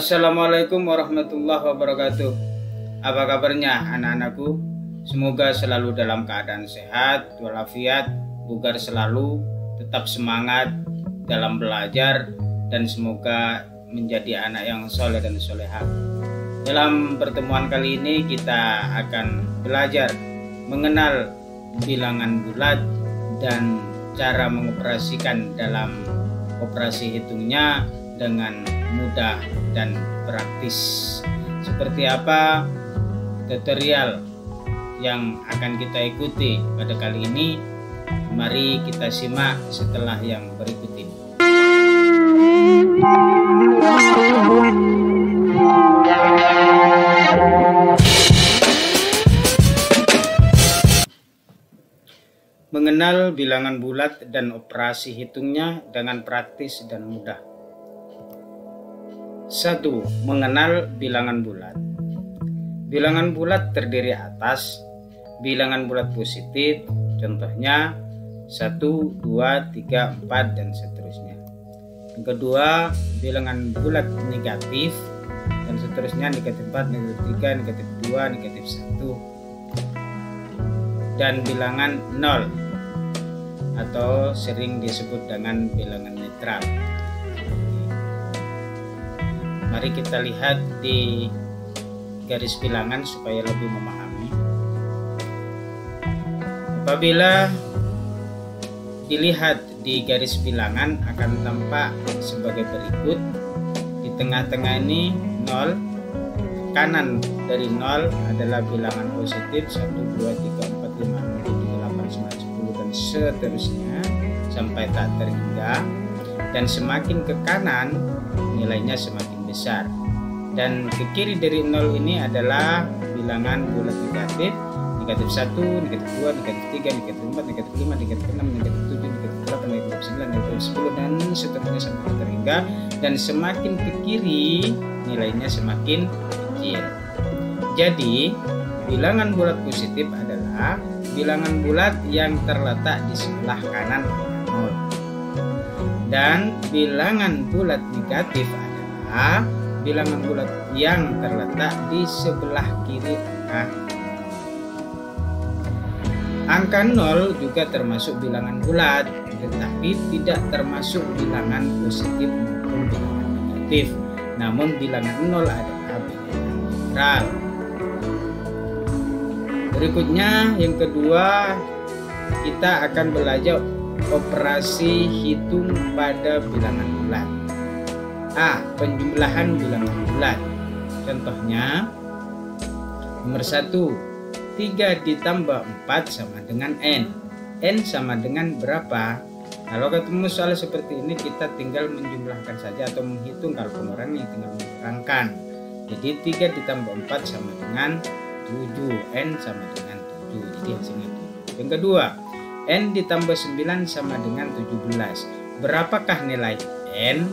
Assalamualaikum warahmatullahi wabarakatuh. Apa kabarnya anak-anakku? Semoga selalu dalam keadaan sehat, walafiat, bugar selalu, tetap semangat dalam belajar, dan semoga menjadi anak yang soleh dan solehah. Dalam pertemuan kali ini kita akan belajar mengenal bilangan bulat dan cara mengoperasikan dalam operasi hitungnya dengan mudah dan praktis. Seperti apa tutorial yang akan kita ikuti pada kali ini? Mari kita simak setelah yang berikut ini. Mengenal bilangan bulat dan operasi hitungnya dengan praktis dan mudah. 1. Mengenal bilangan bulat. Bilangan bulat terdiri atas bilangan bulat positif, contohnya 1, 2, 3, 4, dan seterusnya. Yang kedua, bilangan bulat negatif, dan seterusnya negatif 4, negatif 3, negatif 2, negatif 1. Dan bilangan 0 atau sering disebut dengan bilangan netral. Mari kita lihat di garis bilangan supaya lebih memahami. Apabila dilihat di garis bilangan akan tampak sebagai berikut. Di tengah-tengah ini 0, kanan dari 0 adalah bilangan positif 1, 2, 3, 4, 5, 6, 7, 8, 9, 10 dan seterusnya sampai tak terhingga. Dan semakin ke kanan nilainya semakin besar. Dan ke kiri dari 0 ini adalah bilangan bulat negatif, negatif 1, negatif 2, negatif 3, negatif 4, negatif 5, negatif 6, negatif 7, negatif 8, negatif 9, negatif 10 dan seterusnya sampai terhingga. Dan semakin ke kiri nilainya semakin kecil. Jadi bilangan bulat positif adalah bilangan bulat yang terletak di sebelah kanan 0. Dan bilangan bulat negatif adalah bilangan bulat yang terletak di sebelah kiri angka 0 juga termasuk bilangan bulat, tetapi tidak termasuk bilangan positif maupun bilangan negatif. Namun bilangan 0 adalah bilangan netral. Berikutnya yang kedua, kita akan belajar operasi hitung pada bilangan bulat. A. Penjumlahan bilangan bulat. Contohnya nomor 1, 3 ditambah 4 sama dengan N. N sama dengan berapa? Kalau ketemu soal seperti ini kita tinggal menjumlahkan saja atau menghitung. Kalau pengurangan tinggal mengurangi. Jadi 3 ditambah 4 sama dengan 7. N sama dengan 7. Jadi hasilnya 7. Yang kedua, N ditambah 9 sama dengan 17. Berapakah nilai N?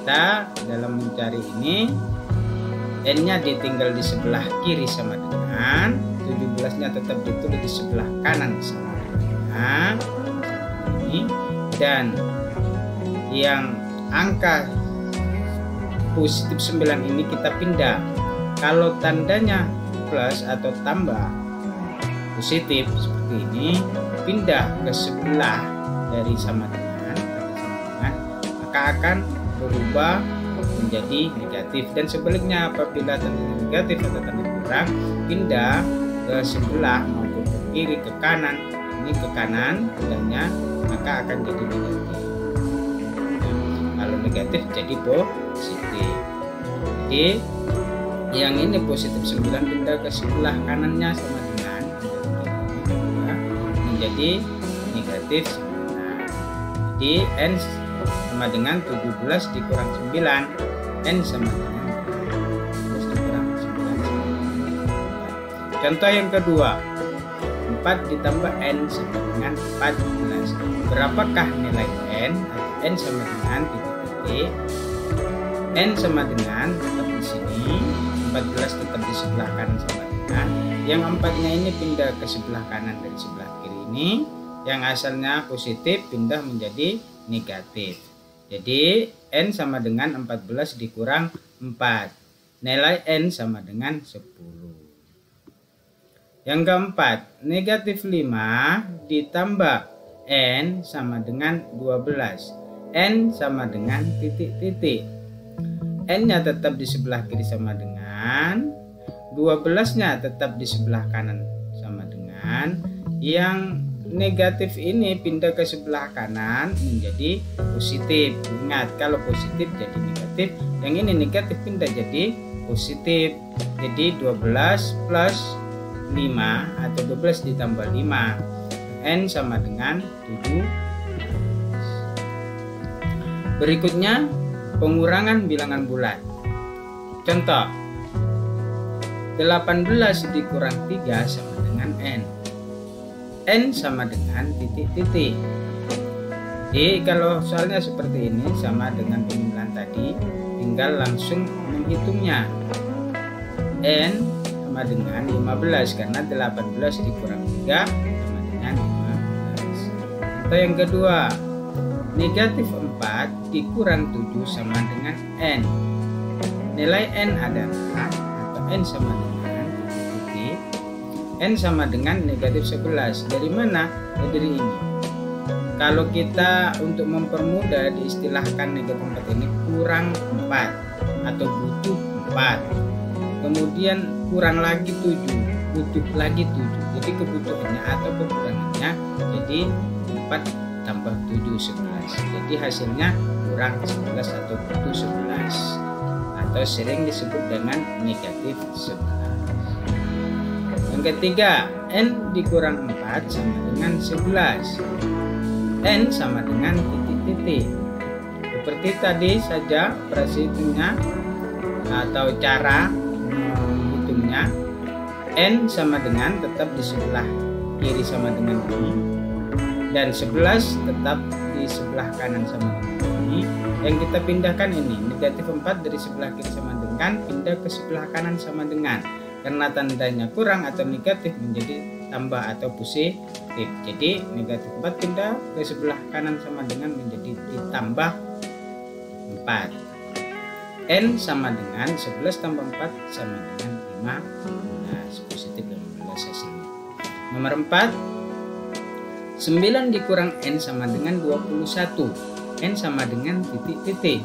Kita dalam mencari ini, N-nya ditinggal di sebelah kiri sama dengan 17-nya tetap ditulis di sebelah kanan sama dengan ini. Dan yang angka positif 9 ini kita pindah. Kalau tandanya plus atau tambah positif seperti ini, pindah ke sebelah dari sama dengan, maka akan berubah menjadi negatif. Dan sebaliknya, apabila tandanya negatif atau tanda kurang, pindah ke sebelah maupun ke kiri, ke kanan. Ini ke kanan pindahnya, maka akan jadi negatif. Kalau negatif jadi positif. Jadi yang ini positif 9 pindah ke sebelah kanannya sama dengan menjadi negatif 9. Jadi N sama dengan 17 dikurang 9. N sama dengan 17 dikurang 9. Contoh yang kedua, 4 ditambah N sama dengan 14. Berapakah nilai N? N sama dengan titik-titik. N sama dengan tetap di sini, 14 tetap di sebelah kanan sama dengan, yang 4-nya ini pindah ke sebelah kanan dari sebelah kiri ini, yang asalnya positif pindah menjadi negatif. Jadi N sama dengan 14 dikurang 4. Nilai N sama dengan 10. Yang keempat, negatif 5 ditambah N sama dengan 12. N sama dengan titik-titik. N-nya tetap di sebelah kiri sama dengan, 12-nya tetap di sebelah kanan sama dengan. Yang negatif ini pindah ke sebelah kanan menjadi positif. Ingat, kalau positif jadi negatif, yang ini negatif pindah jadi positif. Jadi 12 plus 5 atau 12 ditambah 5. N sama dengan 7. Berikutnya pengurangan bilangan bulat. Contoh, 18 dikurang 3 sama dengan N. N sama dengan titik-titik. Jadi kalau soalnya seperti ini sama dengan penjumlahan tadi, tinggal langsung menghitungnya. N sama dengan 15 karena 18 dikurang 3 sama dengan 15. Atau yang kedua, negatif 4 dikurang 7 sama dengan N. Nilai N adalah, atau N sama dengan titik-titik, N sama dengan negatif 11. Dari mana? Ya, dari ini. Kalau kita untuk mempermudah diistilahkan negatif 4 ini kurang 4 atau butuh 4. Kemudian kurang lagi 7, butuh lagi 7. Jadi kebutuhannya atau kekurangannya jadi 4 tambah 7 11. Jadi hasilnya kurang 11 atau butuh 11, atau sering disebut dengan negatif 11. Yang ketiga, N dikurang 4 sama dengan 11. N sama dengan titik-titik. Seperti tadi saja operasi hitungnya atau cara menghitungnya. N sama dengan tetap di sebelah kiri sama dengan ini, dan 11 tetap di sebelah kanan sama dengan ini. Yang kita pindahkan ini, negatif 4 dari sebelah kiri sama dengan pindah ke sebelah kanan sama dengan. Karena tandanya kurang atau negatif menjadi tambah atau positif. Jadi negatif 4 pindah ke sebelah kanan sama dengan menjadi ditambah 4. N sama dengan 11 tambah 4 sama dengan 15. Positif 15 hasilnya. Nomor 4, 9 dikurang N sama dengan 21. N sama dengan titik-titik.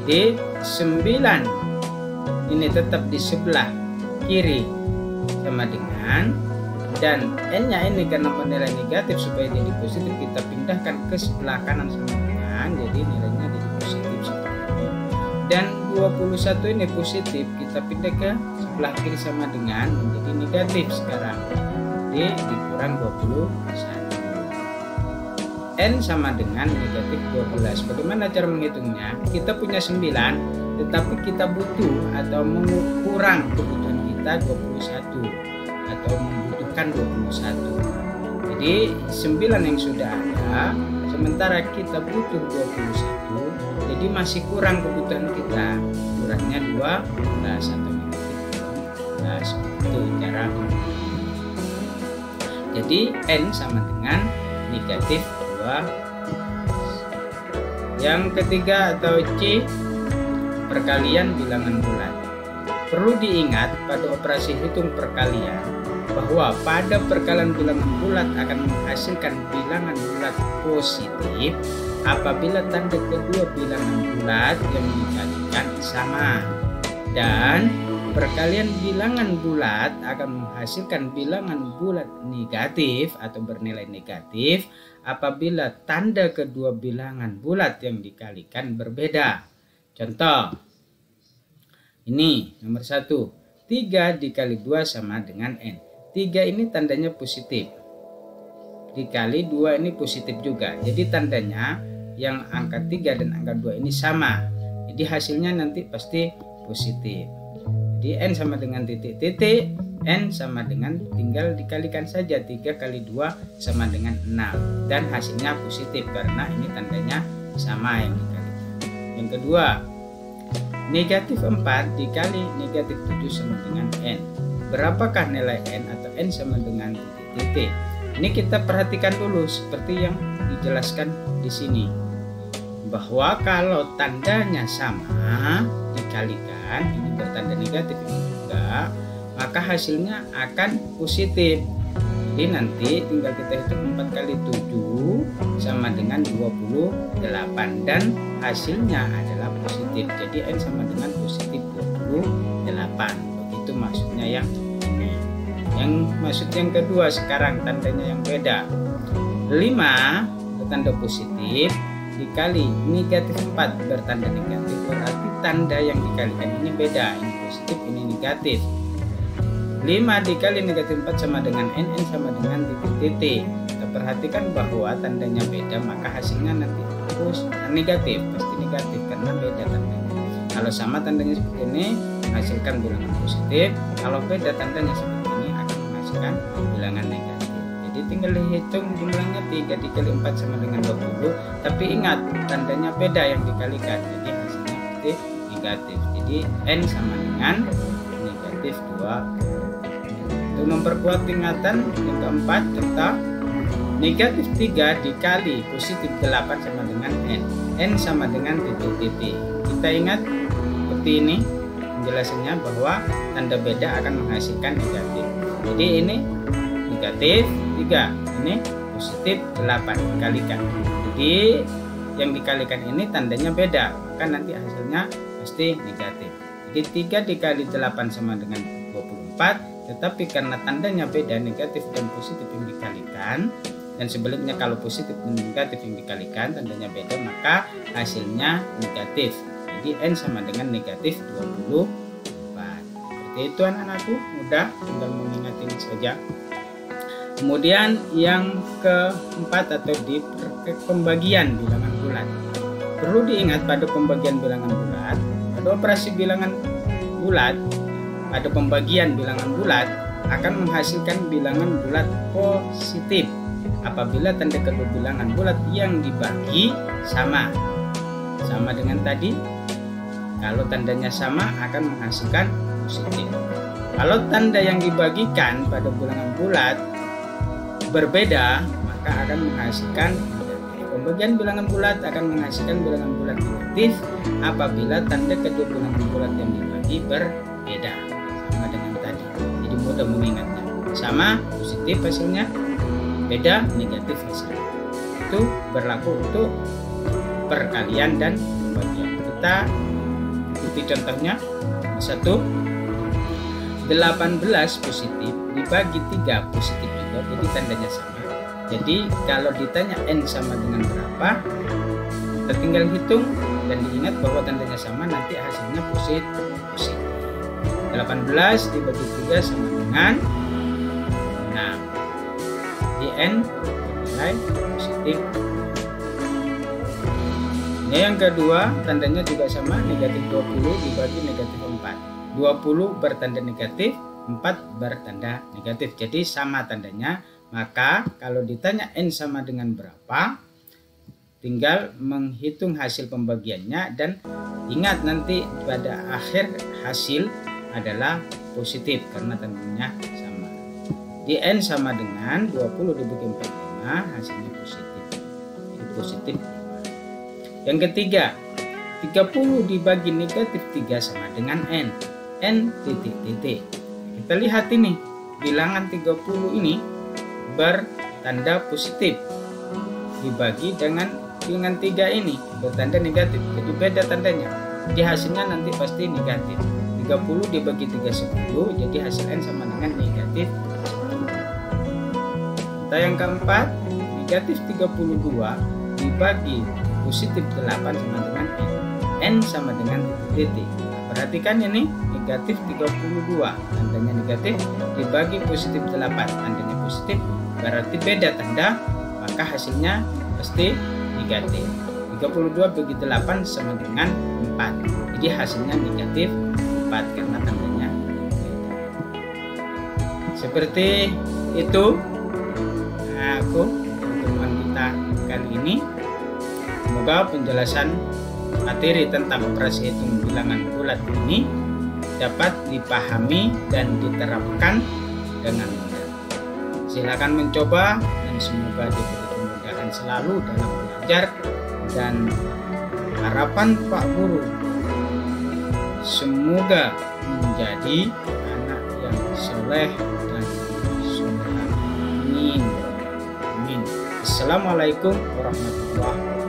Di 9 ini tetap di sebelah kiri sama dengan, dan N-nya ini karena menilai negatif supaya jadi positif kita pindahkan ke sebelah kanan sama dengan, jadi nilainya jadi positif seperti ini. Dan 21 ini positif kita pindah ke sebelah kiri sama dengan menjadi negatif sekarang. D dikurang 21. N sama dengan negatif 12. Bagaimana cara menghitungnya? Kita punya 9, tetapi kita butuh atau mengukurang kebutuhan kita 21 atau membutuhkan 21. Jadi 9 yang sudah ada, sementara kita butuh 21, jadi masih kurang kebutuhan kita. Kurangnya 12 atau negatif 12. Itu cara. Jadi N sama dengan negatif 2. Yang ketiga atau C, perkalian bilangan bulat. Perlu diingat pada operasi hitung perkalian bahwa pada perkalian bilangan bulat akan menghasilkan bilangan bulat positif apabila tanda kedua bilangan bulat yang dikalikan sama, dan perkalian bilangan bulat akan menghasilkan bilangan bulat negatif atau bernilai negatif apabila tanda kedua bilangan bulat yang dikalikan berbeda. Contoh, ini nomor 1, 3 dikali 2 sama dengan N. 3 ini tandanya positif, dikali 2 ini positif juga. Jadi tandanya yang angka 3 dan angka 2 ini sama. Jadi hasilnya nanti pasti positif. Jadi N sama dengan titik-titik, N sama dengan tinggal dikalikan saja, 3 kali 2 sama dengan 6. Dan hasilnya positif karena ini tandanya sama yang dikalikan. Yang kedua, negatif 4 dikali negatif 7 sama dengan N. Berapakah nilai N atau N sama dengan titik-titik? Ini kita perhatikan dulu seperti yang dijelaskan di sini. bahwa kalau tandanya sama dikalikan, ini bertanda negatif ini juga, maka hasilnya akan positif. Jadi nanti tinggal kita hitung 4 kali 7 sama dengan 28 dan hasilnya adalah positif. Jadi N sama dengan positif 28. Begitu maksudnya yang ini. Yang maksud yang kedua sekarang tandanya yang beda. 5 bertanda positif dikali negatif 4 bertanda negatif, berarti tanda yang dikalikan ini beda, ini positif ini negatif. 5 dikali negatif 4 sama dengan N sama dengan titik. Kita perhatikan bahwa tandanya beda, maka hasilnya nanti negatif, pasti negatif karena beda tandanya. Kalau sama tandanya seperti ini menghasilkan bilangan positif, kalau beda tandanya seperti ini akan menghasilkan bilangan negatif. Jadi tinggal dihitung jumlahnya 3 dikali 4 sama dengan 20, tapi ingat tandanya beda yang dikalikan, jadi hasilnya pasti negatif. Jadi N sama dengan negatif 2. Untuk memperkuat ingatan yang keempat, kita negatif 3 dikali positif 8 sama dengan N. N sama dengan titik. Kita ingat seperti ini penjelasannya bahwa tanda beda akan menghasilkan negatif. Jadi ini negatif 3, ini positif 8 dikalikan. Jadi yang dikalikan ini tandanya beda, maka nanti hasilnya pasti negatif. Jadi 3 dikali 8 sama dengan 24, tetapi karena tandanya beda, negatif dan positif yang dikalikan, dan sebaliknya kalau positif dan negatif yang dikalikan tandanya beda, maka hasilnya negatif. Jadi N sama dengan negatif 24. Seperti itu anak-anakku, mudah, tinggal mengingat ini saja. Kemudian yang keempat atau di pembagian bilangan bulat. Perlu diingat pada pembagian bilangan bulat, pada operasi bilangan bulat, pada pembagian bilangan bulat akan menghasilkan bilangan bulat positif apabila tanda kedua bilangan bulat yang dibagi sama dengan tadi. Kalau tandanya sama akan menghasilkan positif. Kalau tanda yang dibagikan pada bilangan bulat berbeda, maka akan menghasilkan negatif. Pembagian bilangan bulat akan menghasilkan bilangan bulat negatif apabila tanda kedua bilangan bulat yang dibagi berbeda, sama dengan tadi. Jadi mudah mengingatnya. Sama positif hasilnya, beda negatif hasilnya. Itu berlaku untuk perkalian dan pembagian. Kita ikuti contohnya. 1, 18 positif dibagi 3 positif juga, jadi tandanya sama. Jadi kalau ditanya N sama dengan berapa, kita tinggal hitung dan diingat bahwa tandanya sama, nanti hasilnya positif. 18 dibagi 3 sama dengan 6. Di N bernilai positif. Yang kedua, tandanya juga sama, negatif 20 dibagi negatif 4. 20 bertanda negatif, 4 bertanda negatif. Jadi sama tandanya. Maka kalau ditanya N sama dengan berapa, tinggal menghitung hasil pembagiannya dan ingat nanti pada akhir hasil adalah positif karena tandanya sama. Di N sama dengan 20 dibagi 45, hasilnya positif. Jadi positif. Yang ketiga, 30 dibagi negatif 3 sama dengan N. N titik. Kita lihat ini, bilangan 30 ini bertanda positif dibagi dengan 3 ini bertanda negatif, jadi beda tandanya. Jadi hasilnya nanti pasti negatif. 30 dibagi 3 10, jadi hasil N sama dengan negatif 10. Contoh yang keempat, negatif 32 dibagi positif 8 sama dengan N. N sama dengan titik. Perhatikan ini, negatif 32 tandanya negatif dibagi positif 8 tandanya positif, berarti beda tanda, maka hasilnya pasti negatif. 32 bagi 8 sama dengan 4, jadi hasilnya negatif 4 karena tandanya beda. Seperti itu pertemuan kita kali ini. Semoga penjelasan materi tentang operasi hitung bilangan bulat ini dapat dipahami dan diterapkan dengan mudah. Silakan mencoba dan semoga diberi kemudahan selalu dalam belajar dan harapan Pak Guru semoga menjadi anak yang soleh dan soleh. Amin. Amin. Assalamualaikum warahmatullahi wabarakatuh.